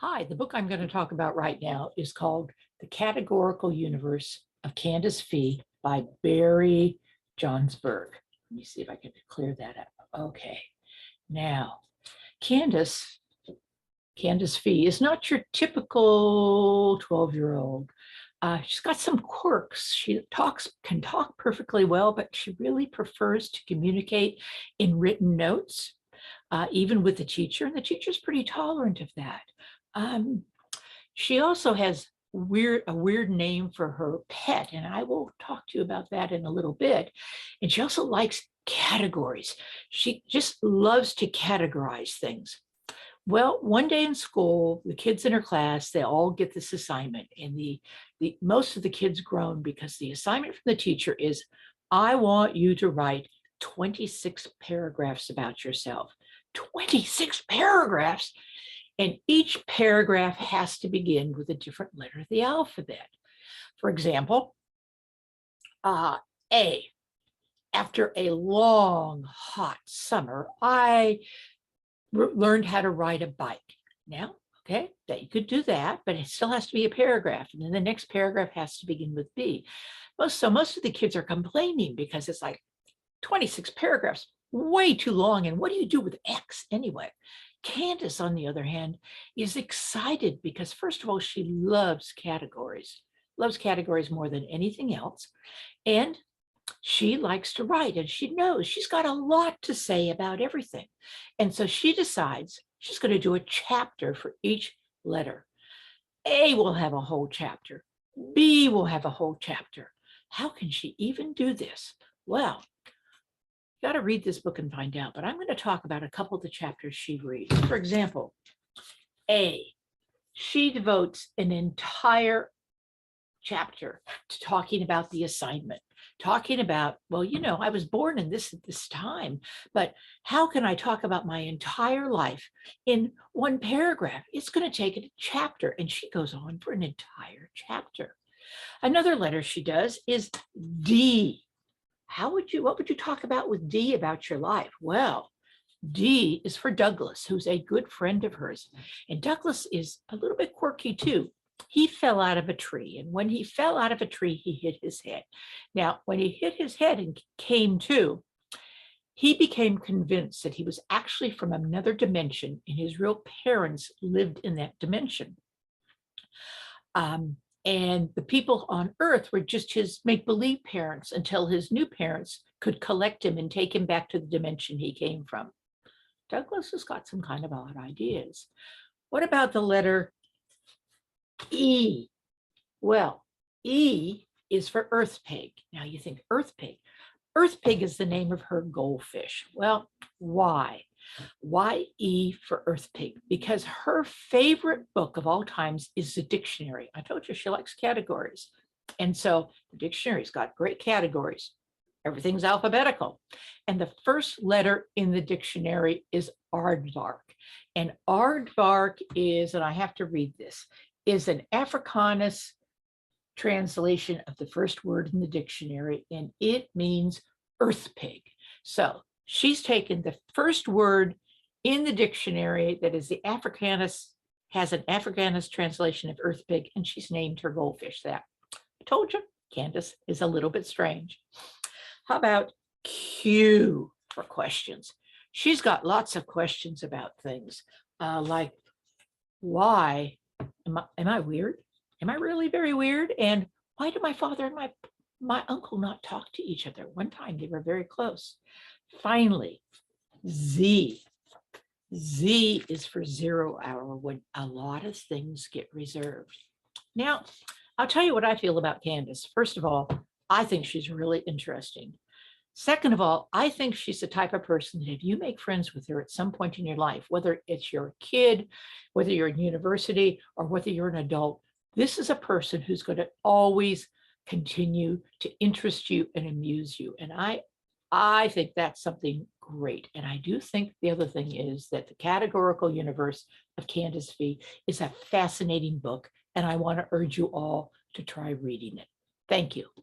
Hi, the book I'm going to talk about right now is called The Categorical Universe of Candace Phee by Barry Johnsberg. Let me see if I can clear that up. Okay, now Candace, Candace Phee is not your typical 12-year-old. She's got some quirks. She can talk perfectly well, but she really prefers to communicate in written notes, even with the teacher, and the teacher's pretty tolerant of that. Um, she also has a weird name for her pet, and I will talk to you about that in a little bit. And she also likes categories. She just loves to categorize things. Well, one day in school, the kids in her class, they all get this assignment, and the most of the kids groan because the assignment from the teacher is, I want you to write 26 paragraphs about yourself. 26 paragraphs. And each paragraph has to begin with a different letter of the alphabet. For example, A. After a long, hot summer, I learned how to ride a bike. Now, okay, that you could do that, but it still has to be a paragraph. And then the next paragraph has to begin with B. Most of the kids are complaining because it's like 26 paragraphs, way too long. And what do you do with X anyway? Candace, on the other hand, is excited because, first of all, she loves categories more than anything else. And she likes to write, and she knows she's got a lot to say about everything. And so she decides she's going to do a chapter for each letter. A will have a whole chapter. B will have a whole chapter. How can she even do this? Well, you got to read this book and find out, but I'm going to talk about a couple of the chapters she reads. For example, A, she devotes an entire chapter to talking about the assignment, talking about, well, I was born in this at this time, but how can I talk about my entire life in one paragraph? It's going to take a chapter, and she goes on for an entire chapter. Another letter she does is D. What would you talk about with D about your life? Well, D is for Douglas, who's a good friend of hers. And Douglas is a little bit quirky too. He fell out of a tree. And when he fell out of a tree, he hit his head. Now, when he hit his head and came to, he became convinced that he was actually from another dimension and his real parents lived in that dimension. And the people on Earth were just his make-believe parents until his new parents could collect him and take him back to the dimension he came from. Douglas has got some kind of odd ideas. What about the letter E? Well, E is for Earth Pig. Now you think Earth Pig. Earth Pig is the name of her goldfish. Well, why? Why E for Earth Pig? Because her favorite book of all times is the dictionary. I told you she likes categories. And so the dictionary's got great categories. Everything's alphabetical. And the first letter in the dictionary is aardvark. And aardvark is, and I have to read this, is an Afrikaans translation of the first word in the dictionary, and it means earth pig. So she's taken the first word in the dictionary that is the Afrikaans, has an Afrikaans translation of earth pig, and she's named her goldfish that. I told you, Candace is a little bit strange. How about Q for questions? She's got lots of questions about things like, why am I weird? Am I really very weird? And why do my father and my uncle not talk to each other? One time they were very close. Finally, Z. Z is for 0 hour, when a lot of things get reserved. Now, I'll tell you what I feel about Candace. First of all, I think she's really interesting. Second of all, I think she's the type of person that if you make friends with her at some point in your life, whether it's your kid, whether you're in university, or whether you're an adult, this is a person who's going to always continue to interest you and amuse you. And I think that's something great. And I do think the other thing is that the Categorical Universe of Candace Phee is a fascinating book, and I want to urge you all to try reading it. Thank you.